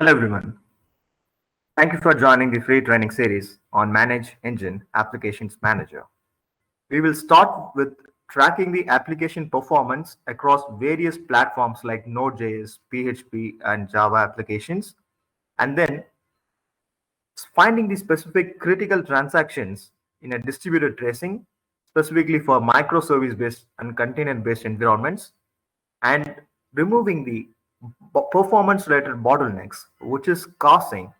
Hello everyone. Thank you for joining the free training series on Manage Engine Applications Manager. We will start with tracking the application performance across various platforms like Node.js, PHP, and Java applications, and then finding the specific critical transactions in a distributed tracing, specifically for microservice-based and container-based environments, and removing the performance-related bottlenecks, which is causing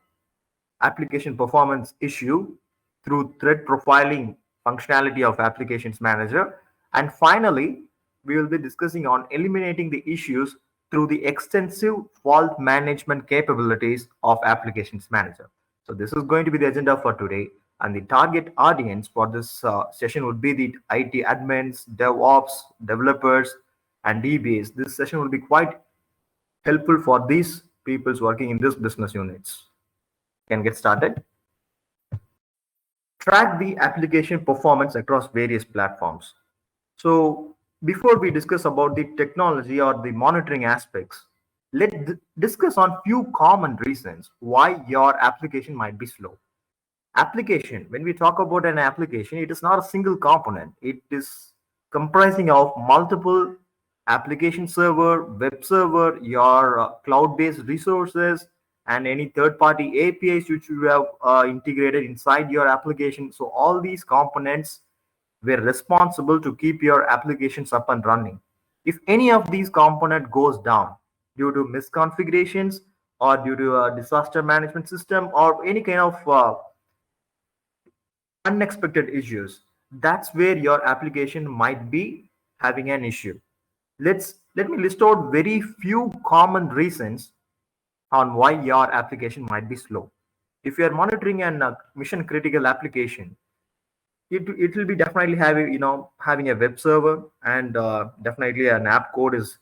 application performance issue through thread profiling functionality of applications manager. And finally, we will be discussing on eliminating the issues through the extensive fault management capabilities of applications manager. So this is going to be the agenda for today, and the target audience for this session would be the IT admins, DevOps, developers, and DBAs. This session will be quite helpful for these peoples working in this business units. Can get started. Track the application performance across various platforms. So before we discuss about the technology or the monitoring aspects, let's discuss on few common reasons why your application might be slow. Application, when we talk about an application, it is not a single component. It is comprising of multiple application server, web server, your cloud-based resources, and any third-party APIs which you have integrated inside your application. So all these components were responsible to keep your applications up and running. If any of these component goes down due to misconfigurations or due to a disaster management system or any kind of unexpected issues, that's where your application might be having an issue. Let me list out very few common reasons on why your application might be slow. If you are monitoring an mission critical application, it will be definitely having having a web server, and definitely an app code is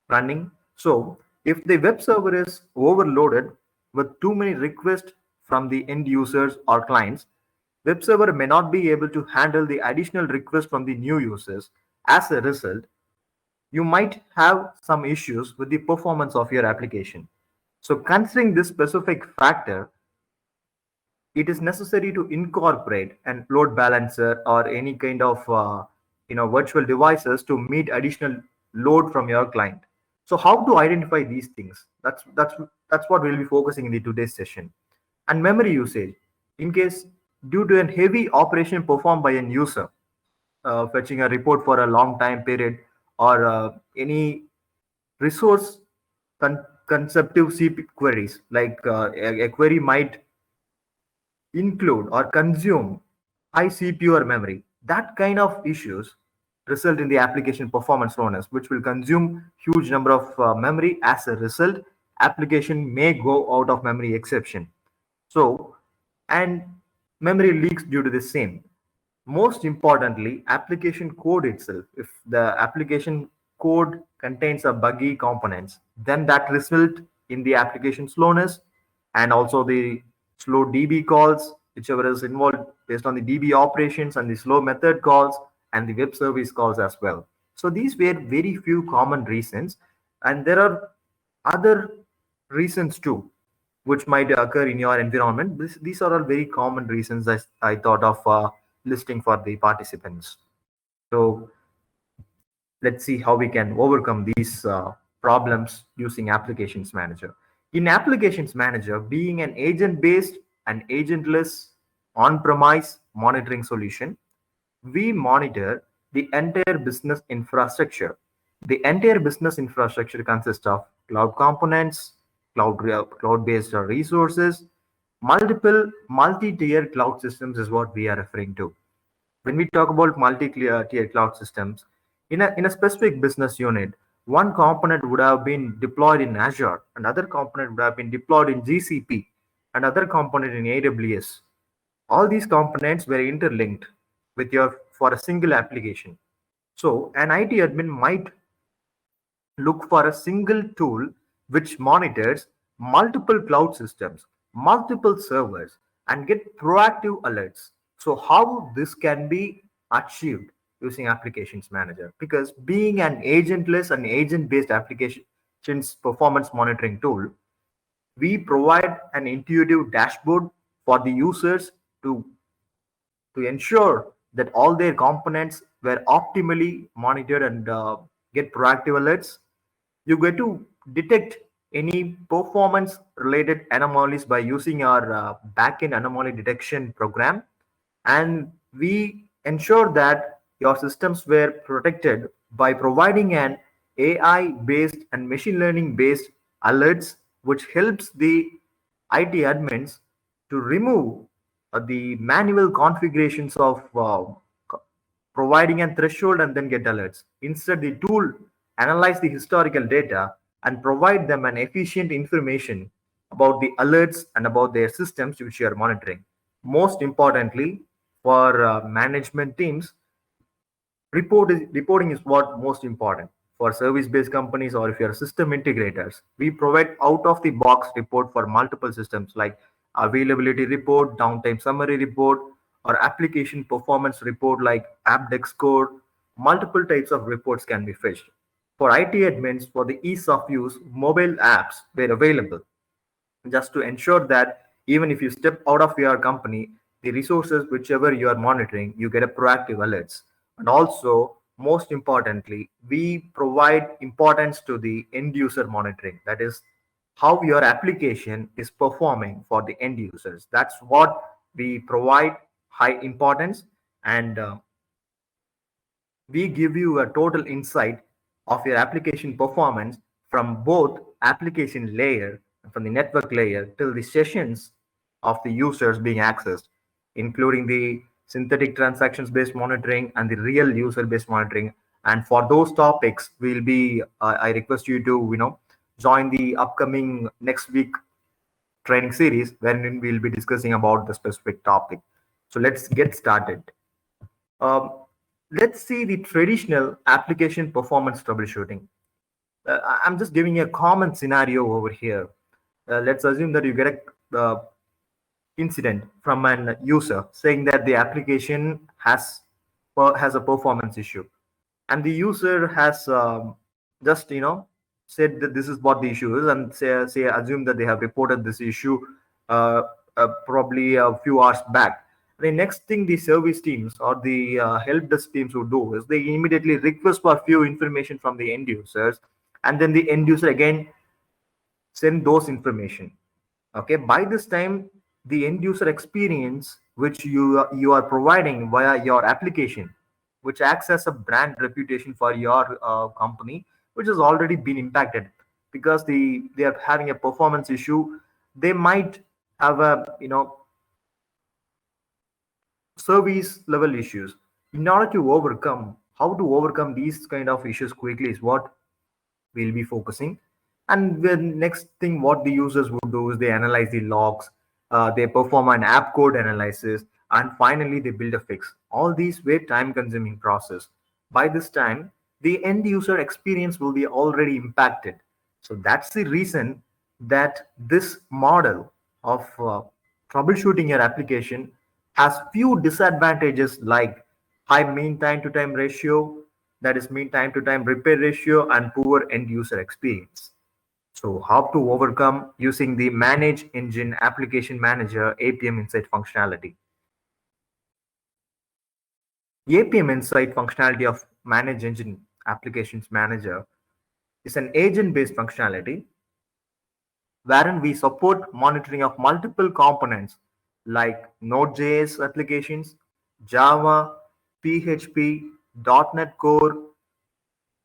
running. So if the web server is overloaded with too many requests from the end users or clients, web server may not be able to handle the additional requests from the new users. As a result, you might have some issues with the performance of your application. So considering this specific factor, it is necessary to incorporate an load balancer or any kind of virtual devices to meet additional load from your client. So how to identify these things? That's what we'll be focusing in the today's session. And memory usage, in case due to a heavy operation performed by an user, fetching a report for a long time period, or any resource conceptive CP queries, like a query might include or consume high CPU or memory. That kind of issues result in the application performance slowness, which will consume huge number of memory. As a result, application may go out of memory exception. So, and memory leaks due to the same. Most importantly, application code itself. If the application code contains a buggy components, then that result in the application slowness, and also the slow DB calls, whichever is involved based on the DB operations, and the slow method calls and the web service calls as well. So these were very few common reasons, and there are other reasons too which might occur in your environment. These are all very common reasons I thought of listing for the participants. So let's see how we can overcome these problems using Applications Manager. In Applications Manager, being an agent-based and agentless on-premise monitoring solution, we monitor the entire business infrastructure. The entire business infrastructure consists of cloud components, cloud-based resources, multiple multi-tier cloud systems is what we are referring to. When we talk about multi-tier cloud systems, in a specific business unit, one component would have been deployed in Azure, another component would have been deployed in GCP, another component in AWS. All these components were interlinked with your for a single application. So an IT admin might look for a single tool which monitors multiple cloud systems, multiple servers, and get proactive alerts. So how this can be achieved using Applications Manager? Because being an agentless and agent-based application performance monitoring tool, we provide an intuitive dashboard for the users to ensure that all their components were optimally monitored and get proactive alerts. You get to detect any performance related anomalies by using our backend anomaly detection program, and we ensure that your systems were protected by providing an AI based and machine learning based alerts, which helps the IT admins to remove the manual configurations of providing a threshold and then get alerts. Instead, the tool analyze the historical data and provide them an efficient information about the alerts and about their systems which you are monitoring. Most importantly, for management teams, reporting is what most important. For service-based companies or if you're system integrators, we provide out-of-the-box report for multiple systems like availability report, downtime summary report, or application performance report like AppDex score. Multiple types of reports can be fetched. For IT admins, for the ease of use, mobile apps were available just to ensure that even if you step out of your company, the resources whichever you are monitoring, you get a proactive alerts. And also, most importantly, we provide importance to the end user monitoring. That is how your application is performing for the end users. That's what we provide high importance, and we give you a total insight of your application performance from both application layer, from the network layer till the sessions of the users being accessed, including the synthetic transactions based monitoring and the real user based monitoring. And for those topics, we'll be I request you to join the upcoming next week training series wherein we'll be discussing about the specific topic. So let's get started. Um, let's see the traditional application performance troubleshooting. I'm just giving a common scenario over here. Let's assume that you get a incident from an user saying that the application has a performance issue, and the user has just said that this is what the issue is, and say assume that they have reported this issue probably a few hours back. The next thing the service teams or the help desk teams would do is they immediately request for a few information from the end users, and then the end user again send those information. Okay, by this time the end user experience which you are providing via your application, which acts as a brand reputation for your company, which has already been impacted because they are having a performance issue. They might have a service level issues. In order to overcome, how to overcome these kind of issues quickly is what we'll be focusing. And the next thing what the users would do is they analyze the logs, they perform an app code analysis, and finally they build a fix. All these were time consuming process. By this time, the end user experience will be already impacted. So that's the reason that this model of troubleshooting your application has few disadvantages like high mean time to time ratio, that is mean time to time repair ratio, and poor end user experience. So how to overcome using the Manage Engine Application Manager APM Insight functionality. APM Insight functionality of Manage Engine Applications Manager is an agent-based functionality wherein we support monitoring of multiple components like Node.js applications, Java, PHP, .NET Core,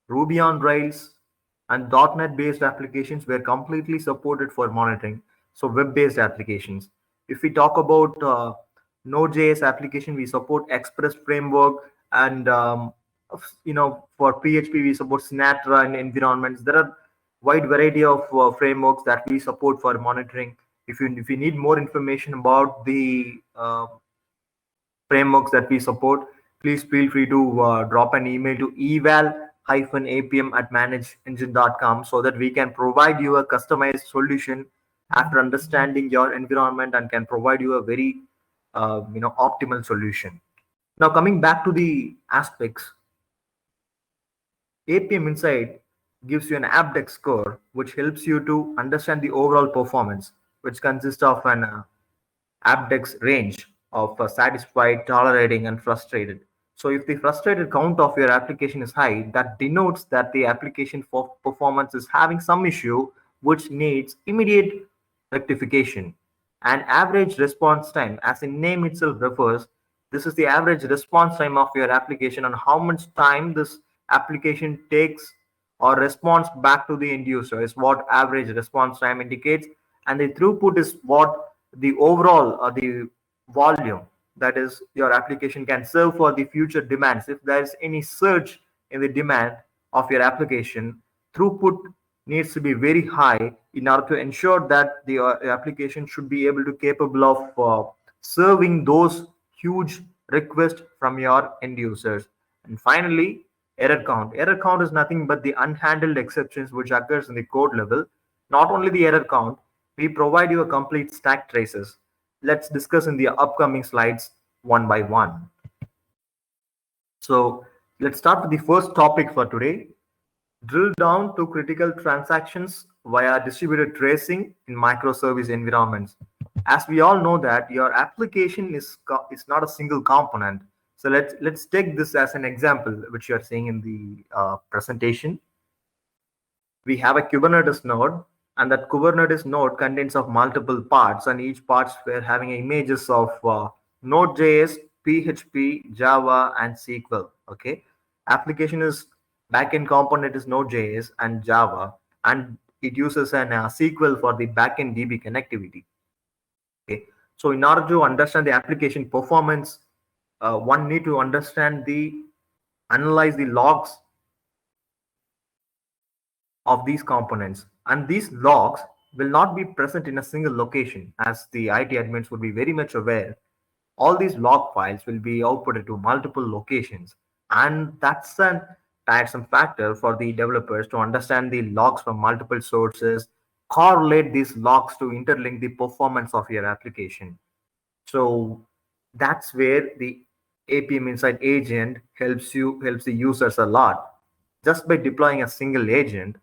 Ruby on Rails, and .NET based applications were completely supported for monitoring. So web based applications. If we talk about Node.js application, we support Express framework, and for PHP we support Sinatra and environments. There are wide variety of frameworks that we support for monitoring. If you need more information about the frameworks that we support, please feel free to drop an email to eval-apm@manageengine.com so that we can provide you a customized solution after understanding your environment and can provide you a very optimal solution. Now coming back to the aspects, APM Insight gives you an AppDex score, which helps you to understand the overall performance, which consists of an AppDex range of satisfied, tolerating, and frustrated. So, if the frustrated count of your application is high, that denotes that the application for performance is having some issue which needs immediate rectification. And average response time, as the name itself refers, this is the average response time of your application and how much time this application takes or responds back to the end user is what average response time indicates. And the throughput is what the overall the volume that is your application can serve for the future demands. If there is any surge in the demand of your application, throughput needs to be very high in order to ensure that the application should be able to capable of serving those huge requests from your end users. And finally, error count. Error count is nothing but the unhandled exceptions which occurs in the code level. Not only the error count, we provide you a complete stack traces. Let's discuss in the upcoming slides one by one. So let's start with the first topic for today. Drill down to critical transactions via distributed tracing in microservice environments. As we all know that your application is not a single component. So let's take this as an example, which you are seeing in the presentation. We have a Kubernetes node, and that Kubernetes node contains of multiple parts, and each parts were having images of Node.js, PHP, Java, and SQL. Okay, application is backend component is Node.js and Java, and it uses an SQL for the backend DB connectivity. Okay, so in order to understand the application performance, one need to understand the analyze the logs of these components, and these logs will not be present in a single location. As the IT admins would be very much aware, all these log files will be outputted to multiple locations, and that's an tiresome factor for the developers to understand the logs from multiple sources, correlate these logs to interlink the performance of your application. So that's where the APM Insight agent helps the users a lot. Just by deploying a single agent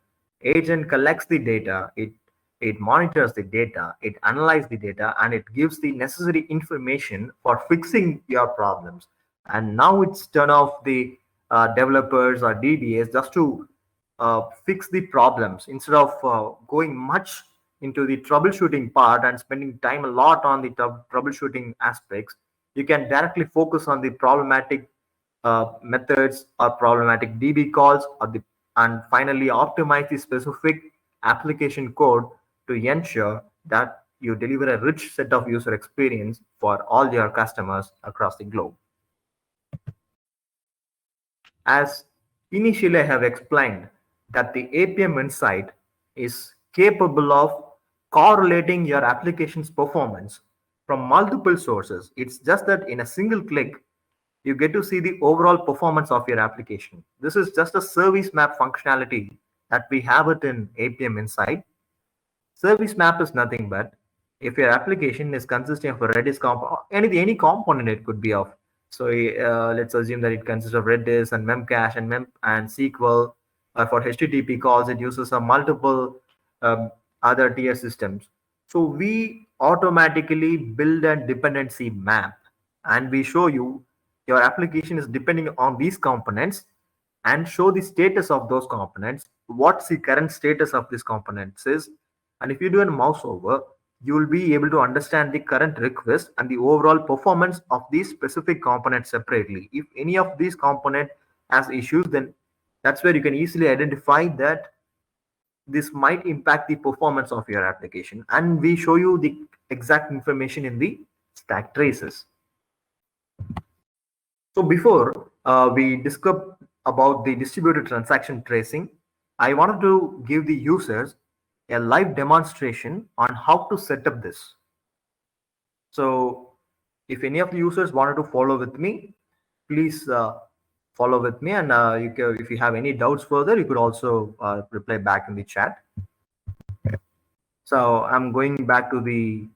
collects the data, it monitors the data, it analyzes the data, and it gives the necessary information for fixing your problems. And now it's turn off the developers or DBAs just to fix the problems instead of going much into the troubleshooting part and spending time a lot on the troubleshooting aspects. You can directly focus on the problematic methods or problematic DB calls, and finally optimize the specific application code to ensure that you deliver a rich set of user experience for all your customers across the globe. As initially I have explained that the APM Insight is capable of correlating your application's performance from multiple sources. It's just that in a single click, you get to see the overall performance of your application. This is just a service map functionality that we have it in APM Insight. Service map is nothing but if your application is consisting of a Redis component, any component it could be of. So let's assume that it consists of Redis and Memcache and SQL. For HTTP calls, it uses a multiple um, other tier systems. So we automatically build a dependency map, and we show you your application is depending on these components and show the status of those components, what's the current status of these components is. And if you do a mouse over, you will be able to understand the current request and the overall performance of these specific components separately. If any of these component has issues, then that's where you can easily identify that this might impact the performance of your application. And we show you the exact information in the stack traces. So before we discuss about the distributed transaction tracing, I wanted to give the users a live demonstration on how to set up this. So if any of the users wanted to follow with me, please follow with me, and if you have any doubts further, you could also reply back in the chat. So I'm going back to the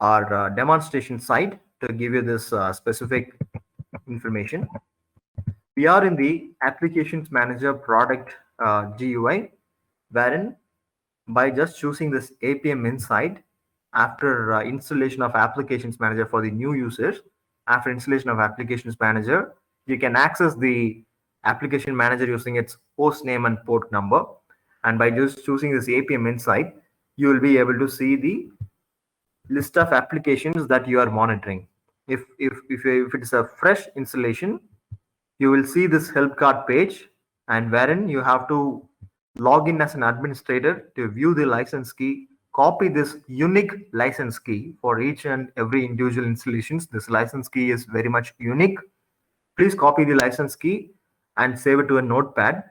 our demonstration site to give you this specific information. We are in the Applications Manager product GUI, wherein by just choosing this APM Insight after installation of Applications Manager for the new users, after installation of Applications Manager, you can access the Application Manager using its host name and port number. And by just choosing this APM Insight, you will be able to see the list of applications that you are monitoring. If it is a fresh installation, you will see this help card page, and wherein you have to log in as an administrator to view the license key, copy this unique license key for each and every individual installations. This license key is very much unique. Please copy the license key and save it to a notepad.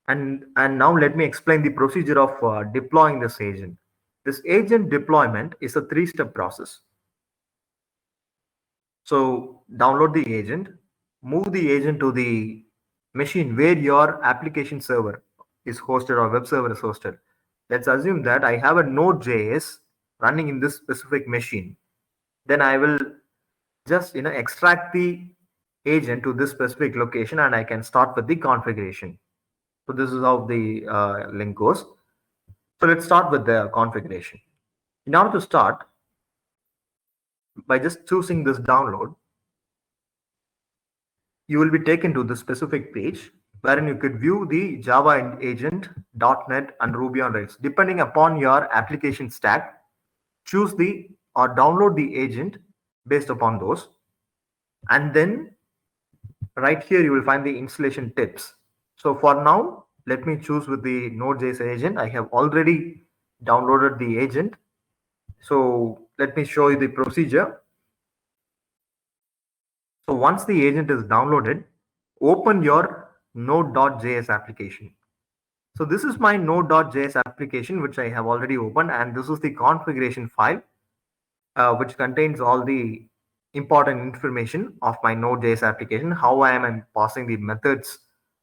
And now let me explain the procedure of deploying this agent. This agent deployment is a three-step process. So download the agent, move the agent to the machine where your application server is hosted or web server is hosted. Let's assume that I have a Node.js running in this specific machine. Then I will just extract the agent to this specific location, and I can start with the configuration. So this is how the link goes. So let's start with the configuration. In order to start, by just choosing this download, you will be taken to the specific page wherein you could view the Java agent, .NET, and Ruby on Rails. Depending upon your application stack, choose the or download the agent based upon those. And then right here, you will find the installation tips. So for now, let me choose with the Node.js agent. I have already downloaded the agent. So let me show you the procedure. So once the agent is downloaded, open your Node.js application. So this is my Node.js application, which I have already opened, and this is the configuration file, which contains all the important information of my Node.js application, how I am passing the methods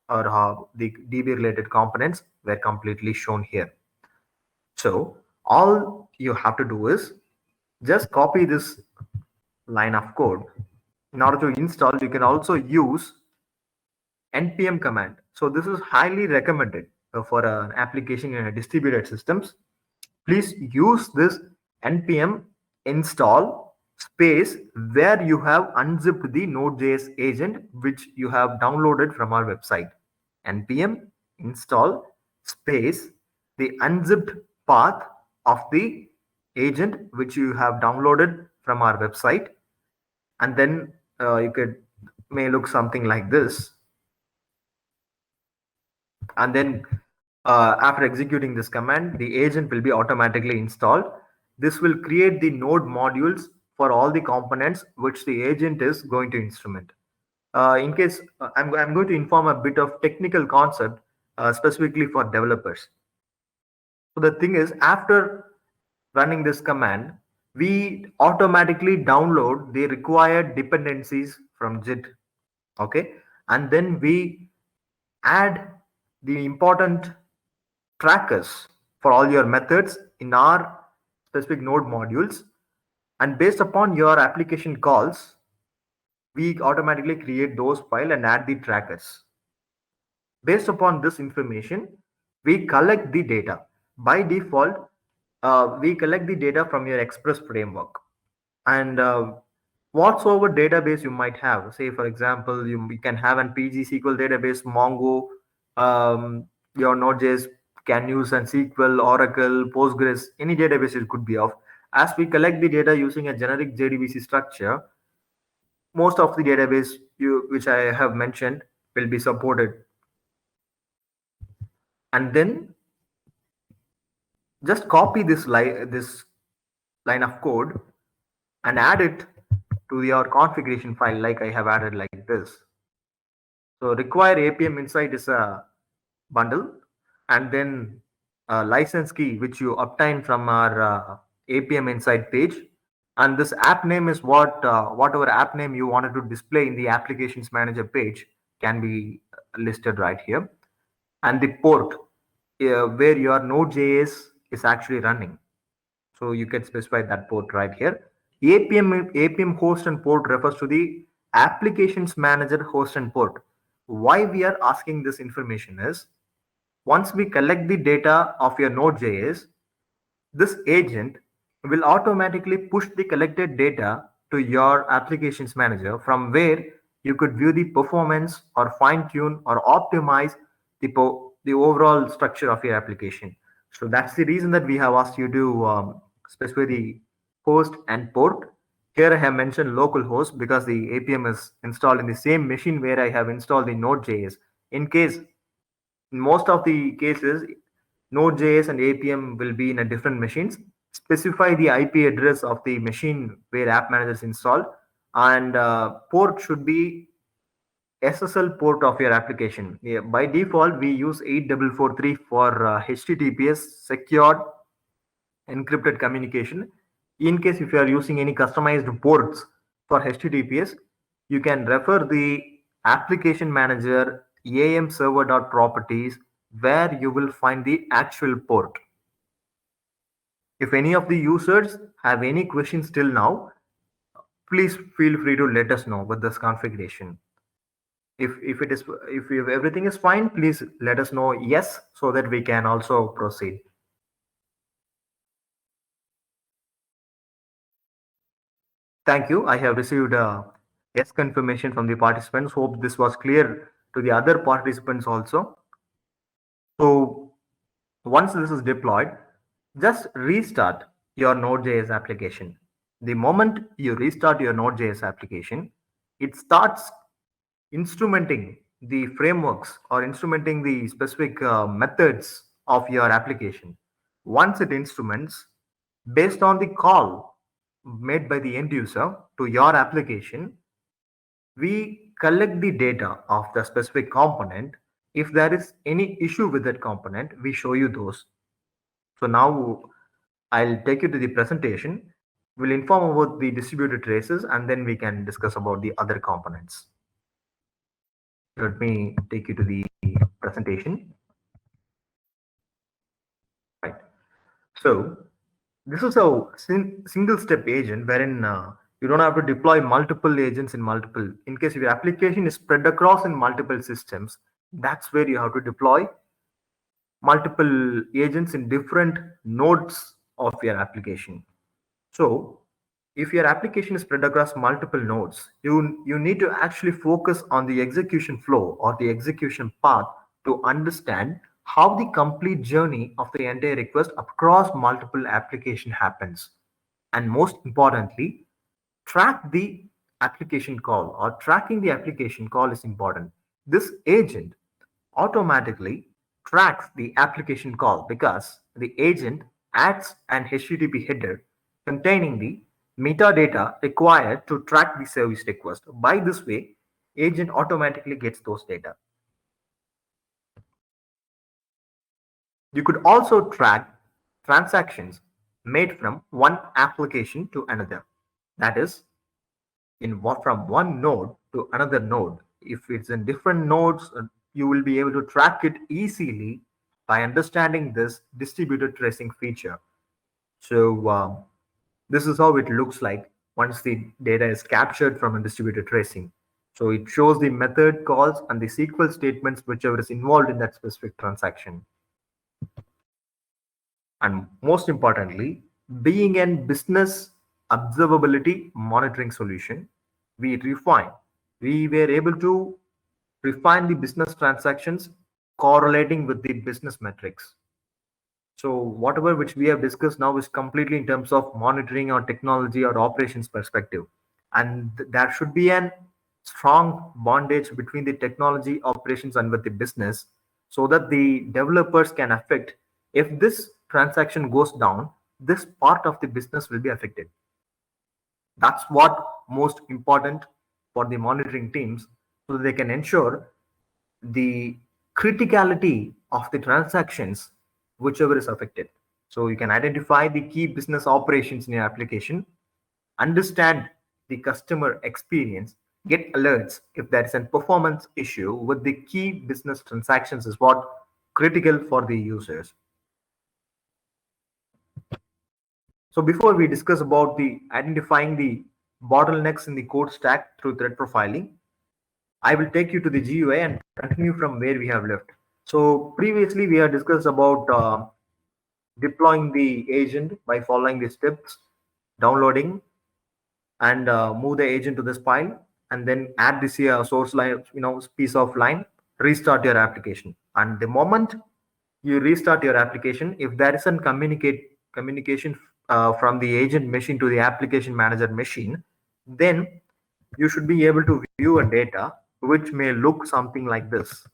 or how the DB related components were completely shown here. So all you have to do is just copy this line of code. In order to install, you can also use npm command. So this is highly recommended for an application in a distributed systems. Please use this npm install space where you have unzipped the Node.js agent which you have downloaded from our website. Npm install space the unzipped path of the agent which you have downloaded from our website, and then you may look something like this. And then after executing this command, the agent will be automatically installed. This will create the node modules for all the components which the agent is going to instrument. In case I'm going to inform a bit of technical concept specifically for developers. So the thing is, after running this command, we automatically download the required dependencies from JIT. Okay, and then we add the important trackers for all your methods in our specific node modules, and based upon your application calls, we automatically create those files and add the trackers. Based upon this information, we collect the data. By default, we collect the data from your Express framework, and whatsoever database you might have. Say for example, you can have an PG SQL database, Mongo, your Node.js can use an SQL, Oracle, Postgres, any database it could be of. As we collect the data using a generic JDBC structure, most of the database which I have mentioned will be supported. And then just copy this line of code and add it to your configuration file like I have added like this. So require APM Insight is a bundle, and then a license key which you obtain from our APM Insight page, and this app name is whatever app name you wanted to display in the applications manager page can be listed right here, and the port where your Node.js is actually running. So you can specify that port right here. APM host and port refers to the applications manager host and port. Why we are asking this information is Once we collect the data of your Node.js, this agent will automatically push the collected data to your applications manager from where you could view the performance or fine tune or optimize the overall structure of your application. So that's the reason that we have asked you to specify the host and port. Here I have mentioned local host because the APM is installed in the same machine where I have installed the Node.js. In case, in most of the cases, Node.js and APM will be in a different machines. Specify the IP address of the machine where App Manager is installed, and port should be SSL port of your application. Yeah, by default, we use 8443 for HTTPS secured encrypted communication. In case if you are using any customized ports for HTTPS, you can refer the application manager am server.properties where you will find the actual port. If any of the users have any questions till now, please feel free to let us know with this configuration. If everything is fine, please let us know yes so that we can also proceed. Thank you. I have received a yes confirmation from the participants. Hope this was clear to the other participants also. So once this is deployed, just restart your Node.js application. The moment you restart your Node.js application, it starts instrumenting the frameworks or instrumenting the specific methods of your application. Once it instruments, based on the call made by the end user to your application, we collect the data of the specific component. If there is any issue with that component, we show you those. So now I'll take you to the presentation. We'll inform about the distributed traces and then we can discuss about the other components. Let me take you to the presentation. Right. So this is a single step agent wherein you don't have to deploy multiple agents in multiple. In case your application is spread across in multiple systems, that's where you have to deploy multiple agents in different nodes of your application. So if your application is spread across multiple nodes, you need to actually focus on the execution flow or the execution path to understand how the complete journey of the entire request across multiple application happens. And most importantly, track the application call or tracking the application call is important. This agent automatically tracks the application call because the agent adds an HTTP header containing the metadata required to track the service request. By this way, agent automatically gets those data. You could also track transactions made from one application to another. That is, from one node to another node. If it's in different nodes, you will be able to track it easily by understanding this distributed tracing feature. So this is how it looks like once the data is captured from a distributed tracing. So it shows the method calls and the SQL statements whichever is involved in that specific transaction. And most importantly, being a business observability monitoring solution, we were able to refine the business transactions correlating with the business metrics. So whatever which we have discussed now is completely in terms of monitoring or technology or operations perspective. And there should be a strong bondage between the technology operations and with the business so that the developers can affect if this transaction goes down, this part of the business will be affected. That's what most important for the monitoring teams so that they can ensure the criticality of the transactions whichever is affected. So you can identify the key business operations in your application, understand the customer experience, get alerts if there is a performance issue with the key business transactions is what critical for the users. So before we discuss about the identifying the bottlenecks in the code stack through threat profiling, I will take you to the GUI and continue from where we have left. So previously we have discussed about deploying the agent by following the steps, downloading and move the agent to this file, and then add this source line, piece of line, restart your application. And the moment you restart your application, if there is a communication from the agent machine to the application manager machine, then you should be able to view a data which may look something like this.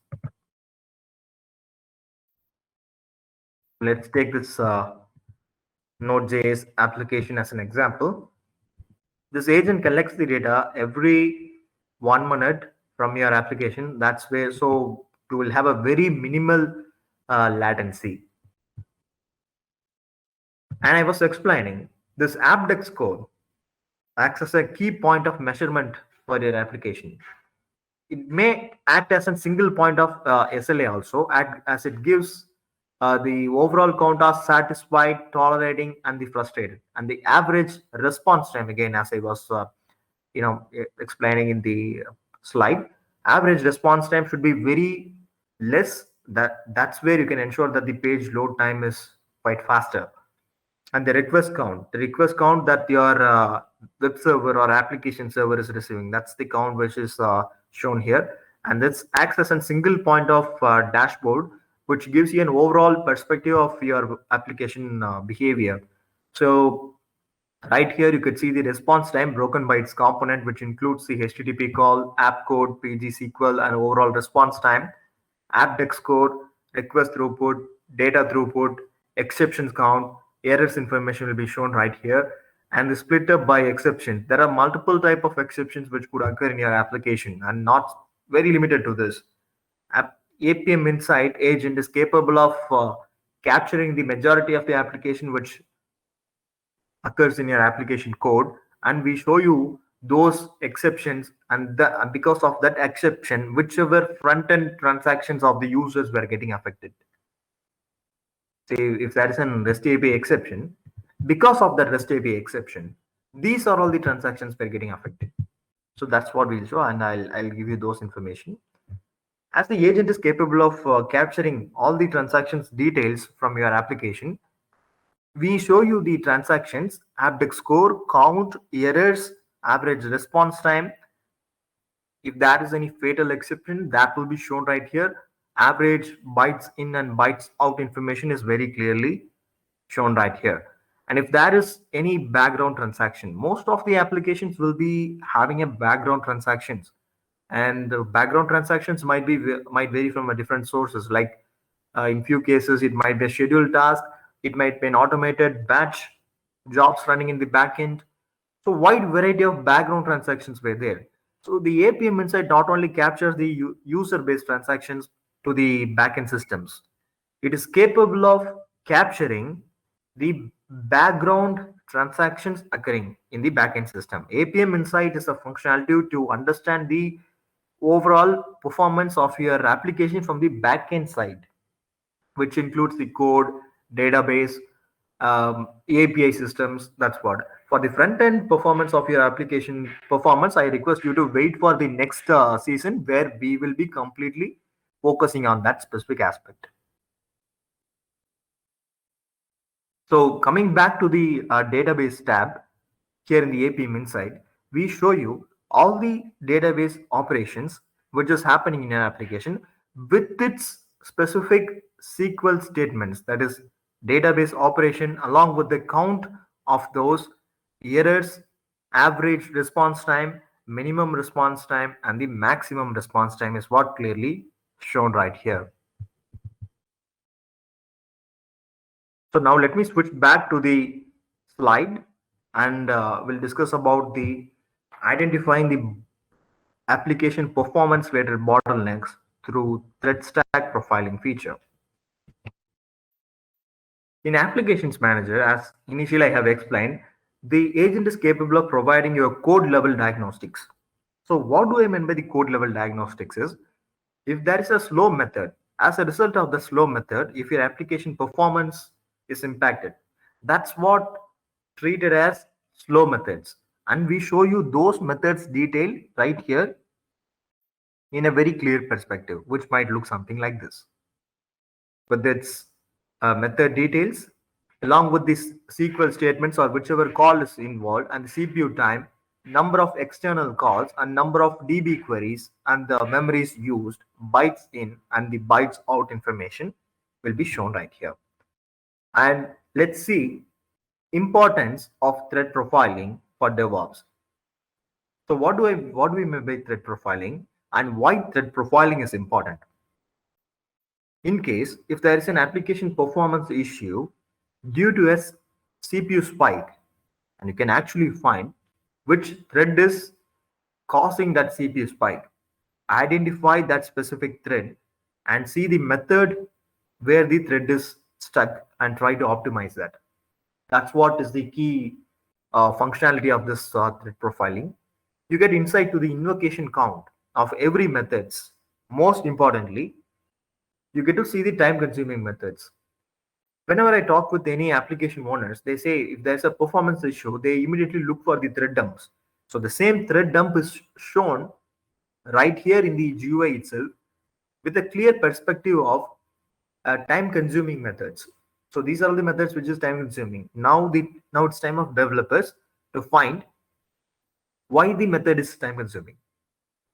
Let's take this Node.js application as an example. This agent collects the data every 1 minute from your application. That's where, so you will have a very minimal latency. And I was explaining this AppDex code acts as a key point of measurement for your application. It may act as a single point of SLA also, as it gives the overall count of satisfied, tolerating, and the frustrated, and the average response time. Again, as I was, explaining in the slide, average response time should be very less. That's where you can ensure that the page load time is quite faster. And the request count that your web server or application server is receiving, that's the count which is shown here. And this acts as a single point of dashboard, which gives you an overall perspective of your application behavior. So right here, you could see the response time broken by its component, which includes the HTTP call, app code, PG/SQL, and overall response time, AppDex code, request throughput, data throughput, exceptions count, errors information will be shown right here, and the split up by exception. There are multiple type of exceptions which could occur in your application, and not very limited to this. APM Insight agent is capable of capturing the majority of the application which occurs in your application code, and we show you those exceptions, and because of that exception, whichever front end transactions of the users were getting affected. Say if there is an REST API exception, because of that REST API exception, these are all the transactions were getting affected. So that's what we'll show, and I'll give you those information. As the agent is capable of capturing all the transactions details from your application, we show you the transactions, AppDex score, count, errors, average response time. If there is any fatal exception, that will be shown right here. Average bytes in and bytes out information is very clearly shown right here. And if there is any background transaction, most of the applications will be having a background transactions, and the background transactions might vary from a different sources. Like in few cases, it might be a scheduled task, it might be an automated batch jobs running in the backend. So wide variety of background transactions were there. So the APM Insight not only captures the user-based transactions to the backend systems, it is capable of capturing the background transactions occurring in the backend system. APM Insight is a functionality to understand the overall performance of your application from the backend side, which includes the code, database, API systems. That's what. For the front end performance of your application performance, I request you to wait for the next season where we will be completely focusing on that specific aspect. So coming back to the database tab here in the APM Insight, we show you all the database operations which is happening in an application with its specific SQL statements, that is database operation, along with the count of those errors, average response time, minimum response time, and the maximum response time is what clearly shown right here. So now let me switch back to the slide, and we'll discuss about the identifying the application performance related bottlenecks through thread stack profiling feature. In Applications Manager, as initially I have explained, the agent is capable of providing your code level diagnostics. So what do I mean by the code level diagnostics is, if there is a slow method, as a result of the slow method, if your application performance is impacted, that's what treated as slow methods. And we show you those methods detailed right here in a very clear perspective, which might look something like this. with its method details, along with these SQL statements or whichever call is involved, and the CPU time, number of external calls, and number of DB queries, and the memories used, bytes in and the bytes out information will be shown right here. And let's see importance of thread profiling for DevOps. So what do we mean by thread profiling and why thread profiling is important? In case if there is an application performance issue due to a CPU spike, and you can actually find which thread is causing that CPU spike, identify that specific thread and see the method where the thread is stuck and try to optimize that. That's what is the key functionality of this thread profiling. You get insight to the invocation count of every methods. Most importantly, you get to see the time consuming methods. Whenever I talk with any application owners, they say if there's a performance issue, they immediately look for the thread dumps. So the same thread dump is shown right here in the GUI itself with a clear perspective of time consuming methods. So these are the methods which is time consuming. Now it's time of developers to find why the method is time consuming.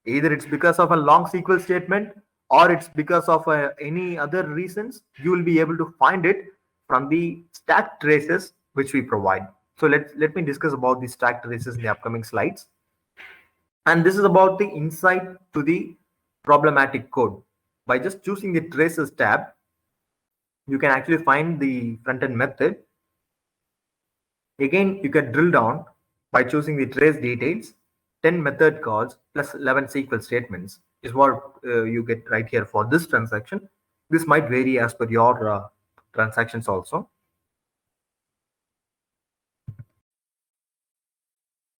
Either it's because of a long SQL statement or it's because of any other reasons. You will be able to find it from the stack traces which we provide. So let me discuss about the stack traces in the upcoming slides. And this is about the insight to the problematic code. By just choosing the traces tab, you can actually find the front-end method. Again, you can drill down by choosing the trace details. 10 method calls plus 11 SQL statements is what you get right here for this transaction. This might vary as per your transactions also.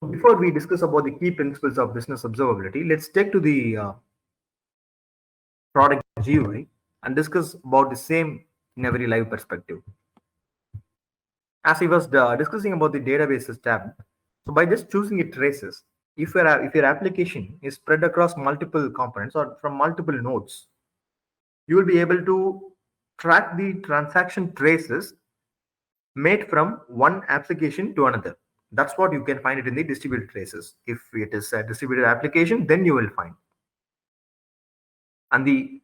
Before we discuss about the key principles of business observability, let's take to the product GUI and discuss about the same in a very live perspective. As I was discussing about the databases tab, so by just choosing the traces, if your application is spread across multiple components or from multiple nodes, you will be able to track the transaction traces made from one application to another. That's what you can find it in the distributed traces. If it is a distributed application, then you will find. And the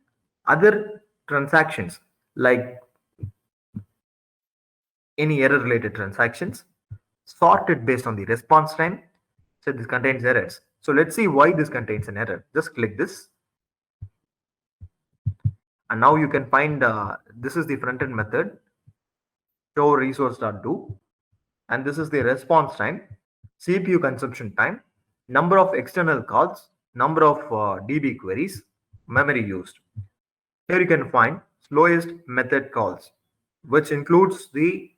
other transactions, like any error related transactions, sorted based on the response time. So this contains errors. So let's see why this contains an error. Just click this. And now you can find this is the front-end method, show resource.do. And this is the response time, CPU consumption time, number of external calls, number of DB queries, memory used. Here you can find slowest method calls, which includes the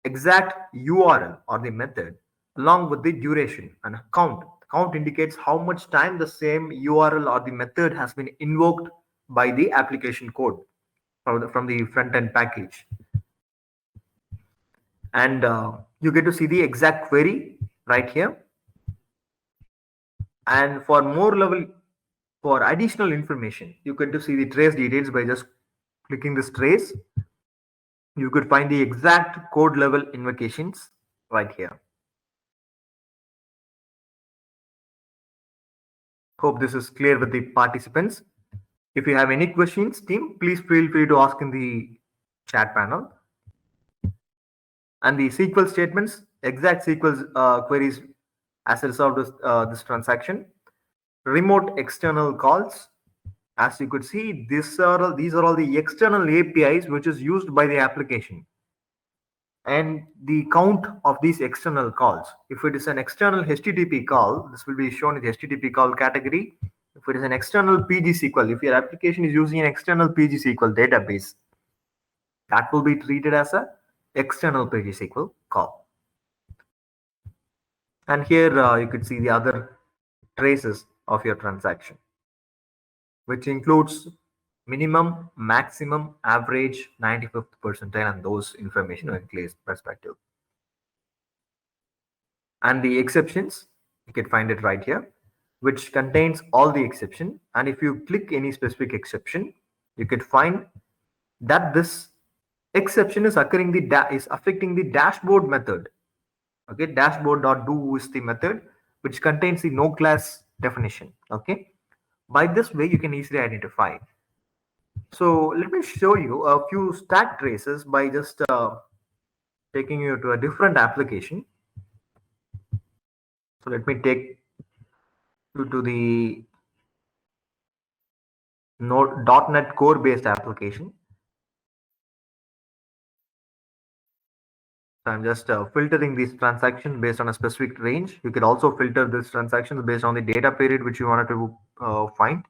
exact URL or the method along with the duration and count. Count indicates how much time the same URL or the method has been invoked by the application code from the front-end package. And you get to see the exact query right here. And for additional information, you get to see the trace details by just clicking this trace. You could find the exact code level invocations right here. Hope this is clear with the participants. If you have any questions, team, please feel free to ask in the chat panel. And the SQL statements, exact SQL queries as a result of this transaction. Remote external calls. As you could see, these are all the external APIs which is used by the application. And the count of these external calls. If it is an external HTTP call, this will be shown in the HTTP call category. If it is an external PG-SQL, if your application is using an external PG-SQL database, that will be treated as a external PG-SQL call. And here you could see the other traces of your transaction, which includes minimum, maximum, average, 95th percentile, and those information in clear perspective. And the exceptions, you can find it right here, which contains all the exception. And if you click any specific exception, you could find that this exception is occurring is affecting the dashboard method. Okay, dashboard.do is the method which contains the no class definition. Okay, by this way you can easily identify. So let me show you a few stack traces by just taking you to a different application. So let me take you to the .NET Core based application. So I'm just filtering these transactions based on a specific range. You could also filter these transactions based on the data period which you wanted to find.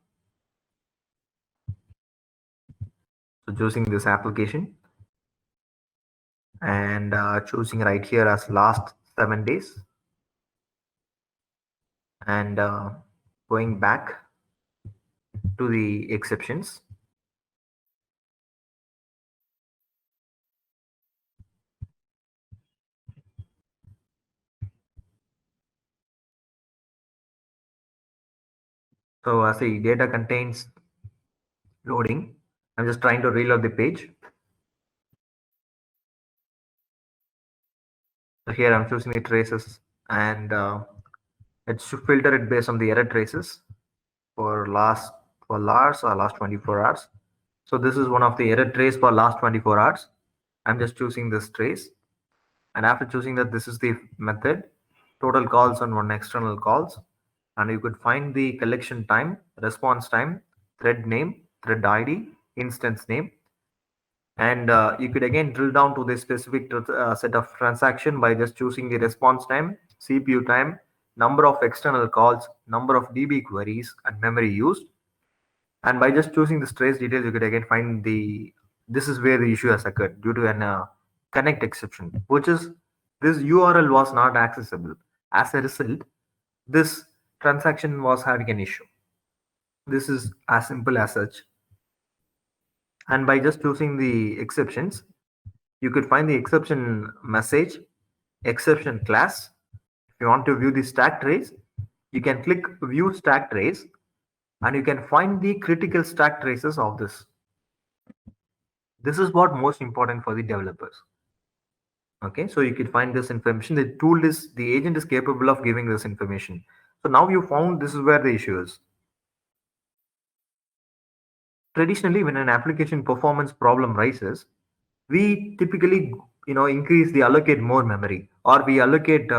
So choosing this application and choosing right here as last 7 days and going back to the exceptions. So as the data contains loading, I'm just trying to reload the page. So here I'm choosing the traces and it should filter it based on the error traces for last 12 hours or last 24 hours. So this is one of the error trace for last 24 hours. I'm just choosing this trace. And after choosing that, this is the method, total calls and one external calls. And you could find the collection time, response time, thread name, thread ID, instance name. And you could again drill down to the specific set of transaction by just choosing the response time, CPU time, number of external calls, number of DB queries, and memory used. And by just choosing this trace details, you could again find this is where the issue has occurred due to an connect exception, which is this URL was not accessible. As a result, this transaction was having an issue. This is as simple as such. And by just choosing the exceptions, you could find the exception message, exception class. If you want to view the stack trace, you can click view stack trace and you can find the critical stack traces of this. This is what most important for the developers. Okay, so you could find this information. The agent is capable of giving this information. So now you found this is where the issue is. Traditionally, when an application performance problem rises, we typically increase the allocate more memory or we allocate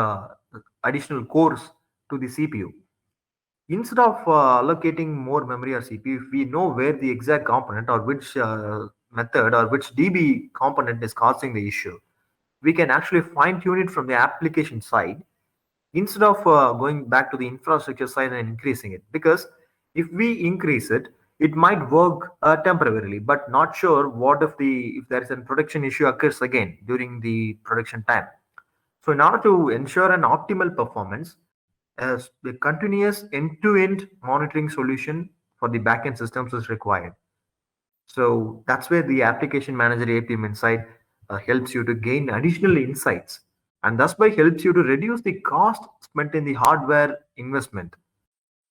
additional cores to the CPU. Instead of allocating more memory or CPU, if we know where the exact component or which method or which DB component is causing the issue, we can actually fine tune it from the application side instead of going back to the infrastructure side and increasing it. Because if we increase it, it might work temporarily, but not sure what if there is a production issue occurs again during the production time. So in order to ensure an optimal performance, as the continuous end-to-end monitoring solution for the backend systems is required. So that's where the application manager APM Insight helps you to gain additional insights and thus by helps you to reduce the cost spent in the hardware investment,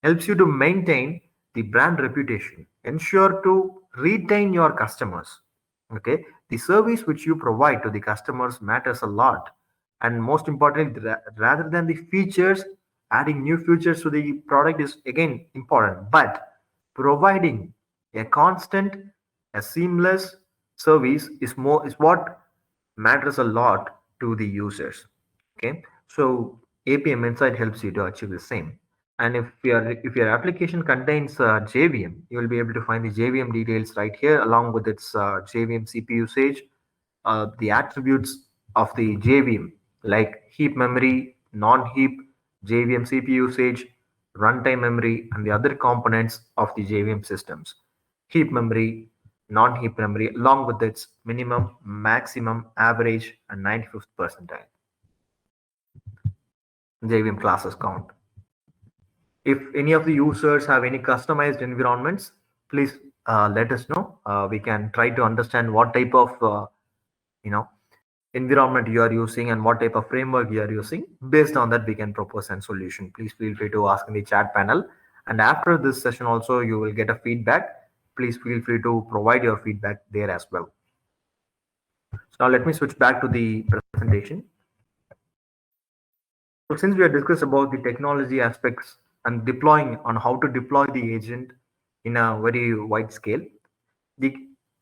helps you to maintain the brand reputation, ensure to retain your customers. Okay, the service which you provide to the customers matters a lot, and most importantly, rather than the features, adding new features to the product is again important, but providing a constant, a seamless service is what matters a lot to the users. Okay, so APM Insight helps you to achieve the same. And if your application contains JVM, you will be able to find the JVM details right here along with its JVM CPU usage, the attributes of the JVM like heap memory, non-heap, JVM CPU usage, runtime memory, and the other components of the JVM systems. Heap memory, non-heap memory, along with its minimum, maximum, average, and 95th percentile JVM classes count. If any of the users have any customized environments, please let us know. We can try to understand what type of you know environment you are using and what type of framework you are using. Based on that, we can propose a solution. Please feel free to ask in the chat panel. And after this session, also you will get a feedback. please feel free to provide your feedback there as well. So now let me switch back to the presentation. So since we have discussed about the technology aspects and deploying on how to deploy the agent in a very wide scale, the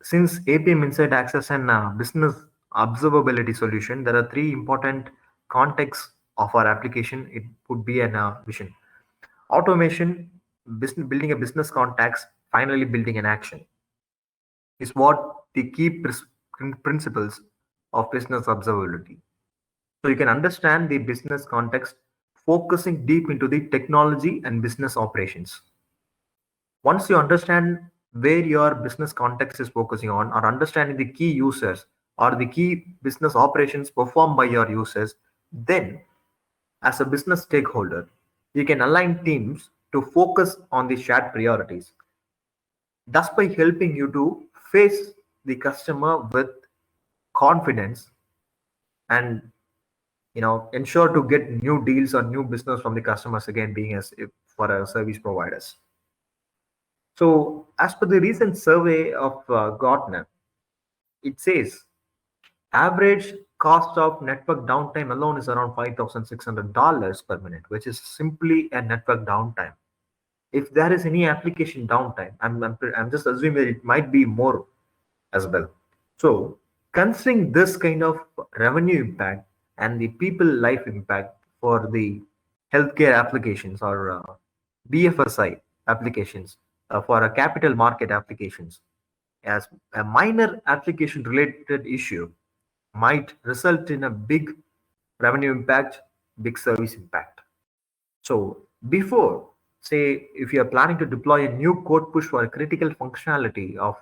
since APM Insight acts as an business observability solution, there are three important contexts of our application. It would be an vision, automation, business, building a business context, finally building an action is what the key principles of business observability. So you can understand the business context, focusing deep into the technology and business operations. Once you understand where your business context is focusing on, or understanding the key users or the key business operations performed by your users, then as a business stakeholder, you can align teams to focus on the shared priorities, thus by helping you to face the customer with confidence and ensure to get new deals or new business from the customers, again being as if for our service providers. So as per the recent survey of Gartner, it says average cost of network downtime alone is around $5,600 per minute, which is simply a network downtime. If there is any application downtime, I'm just assuming that it might be more as well. So considering this kind of revenue impact and the people life impact for the healthcare applications or BFSI applications, for a capital market applications, as a minor application related issue might result in a big revenue impact, big service impact. So before, say, if you are planning to deploy a new code push for a critical functionality of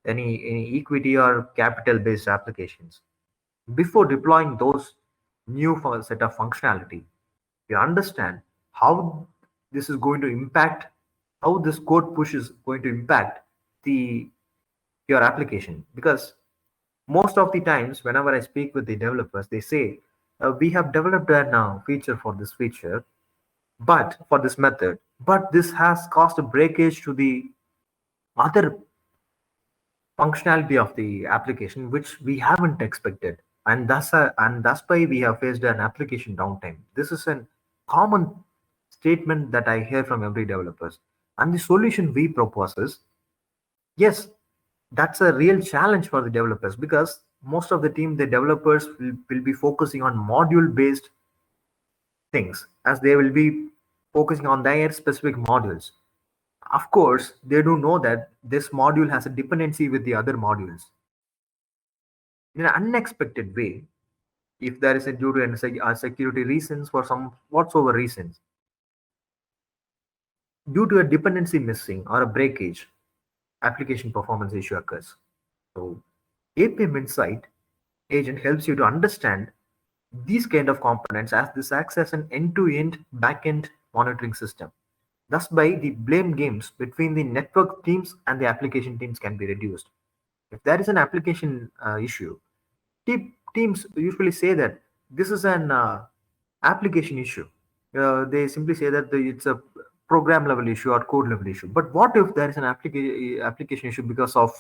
any equity or capital based applications, before deploying those new set of functionality, you understand how this is going to impact, how this code push is going to impact the your application. Because most of the times whenever I speak with the developers, they say we have developed a feature for this feature, but for this method, but this has caused a breakage to the other functionality of the application which we haven't expected, and thus why we have faced an application downtime. This is a common statement that I hear from every developers, and the solution we propose is, yes, that's a real challenge for the developers, because most of the team, the developers will be focusing on module based things, as they will be focusing on their specific modules. Of course, they do know that this module has a dependency with the other modules. In an unexpected way, if there is a due to security reasons, for some whatsoever reasons, due to a dependency missing or a breakage, application performance issue occurs. So APM Insight agent helps you to understand these kind of components, as this acts as an end-to-end back-end monitoring system. Thus, by the blame games between the network teams and the application teams can be reduced. If there is an application issue, teams usually say that this is an application issue. They simply say that it's a program level issue or code level issue. But what if there is an application issue because of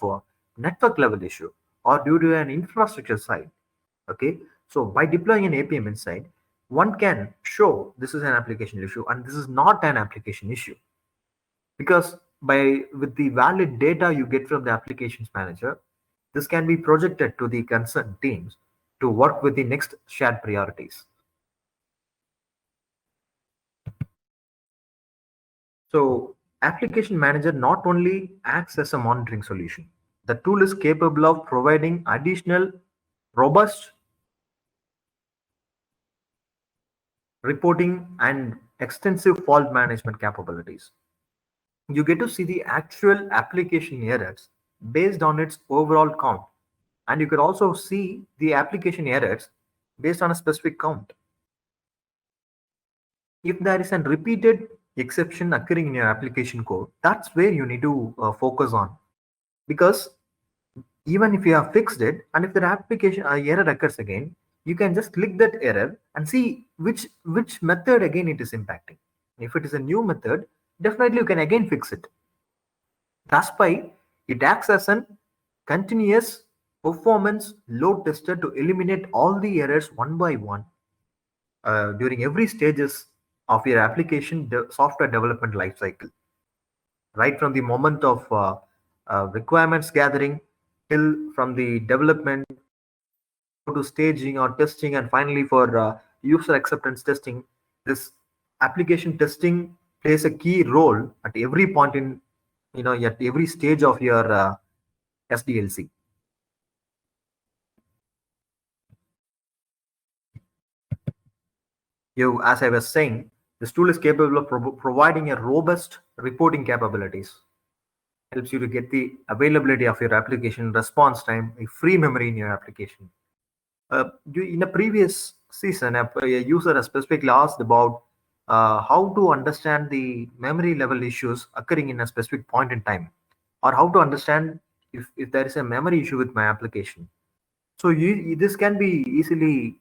network level issue or due to an infrastructure side? Okay, so by deploying an APM Insight, one can show this is an application issue and this is not an application issue, because by with the valid data you get from the applications manager, this can be projected to the concerned teams to work with the next shared priorities. So application manager not only acts as a monitoring solution, the tool is capable of providing additional robust reporting and extensive fault management capabilities. You get to see the actual application errors based on its overall count, and you could also see the application errors based on a specific count. If there is a repeated exception occurring in your application code, that's where you need to focus on, because even if you have fixed it and if the application error occurs again, you can just click that error and see which method again it is impacting. If it is a new method, definitely you can again fix it. Thus, by it acts as an continuous performance load tester to eliminate all the errors one by one during every stages of your application software development lifecycle, right from the moment of requirements gathering till from the development to staging or testing, and finally for user acceptance testing. This application testing plays a key role at every point in, at every stage of your SDLC. As I was saying, this tool is capable of providing a robust reporting capabilities. Helps you to get the availability of your application, response time, a free memory in your application. In a previous season, a user has specifically asked about how to understand the memory level issues occurring in a specific point in time, or how to understand if there is a memory issue with my application. So this can be easily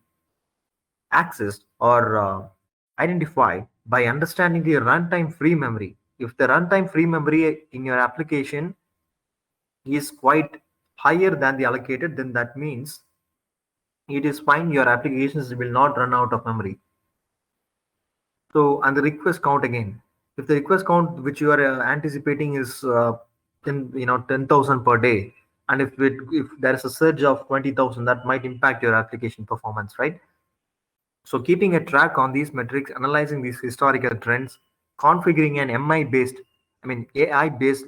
accessed or identified by understanding the runtime free memory. If the runtime free memory in your application is quite higher than the allocated, then that means it is fine, your applications will not run out of memory. So, and the request count again, if the request count which you are anticipating is 10,000 per day, and if there is a surge of 20,000, that might impact your application performance, right? So keeping a track on these metrics, analyzing these historical trends, configuring an AI based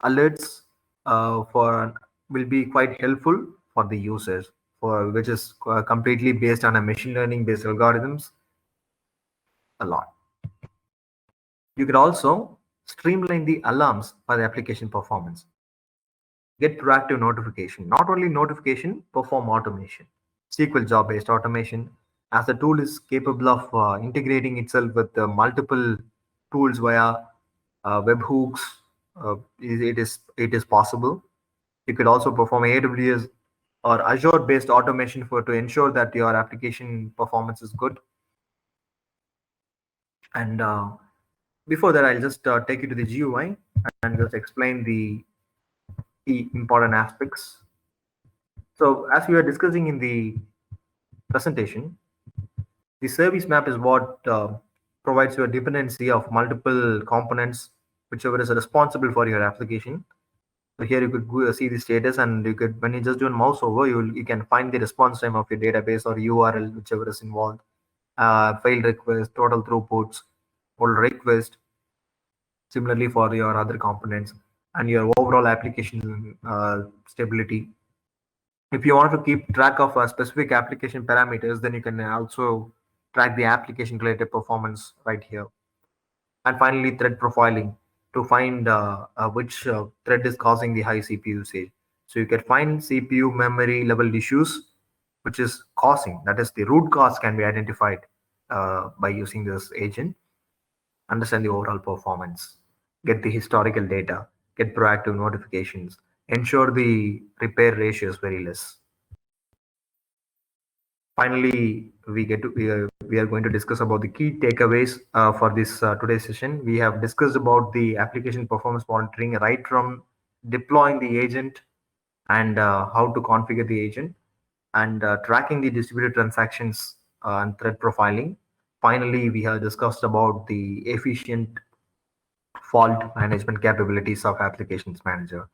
alerts for will be quite helpful for the users, for which is completely based on a machine learning based algorithms a lot. You could also streamline the alarms for the application performance. Get proactive notification. Not only notification, perform automation. SQL job based automation, as the tool is capable of integrating itself with multiple tools via webhooks. It is possible. You could also perform AWS or Azure based automation to ensure that your application performance is good. And before that, I'll just take you to the GUI and just explain the key important aspects. So as we were discussing in the presentation, the service map is what provides you a dependency of multiple components, whichever is responsible for your application. So here you could see the status, and you could, when you just do a mouse over, you can find the response time of your database or URL, whichever is involved, failed request, total throughputs, pull request. Similarly for your other components and your overall application stability. If you want to keep track of specific application parameters, then you can also track the application related performance right here. And finally, thread profiling to find which thread is causing the high CPU usage. So you can find CPU memory level issues, which is causing, that is the root cause can be identified by using this agent. Understand the overall performance, get the historical data, get proactive notifications, ensure the repair ratio is very less. Finally, we are going to discuss about the key takeaways for this today's session. We have discussed about the application performance monitoring, right from deploying the agent and how to configure the agent, and tracking the distributed transactions and thread profiling. Finally, we have discussed about the efficient fault management capabilities of applications manager.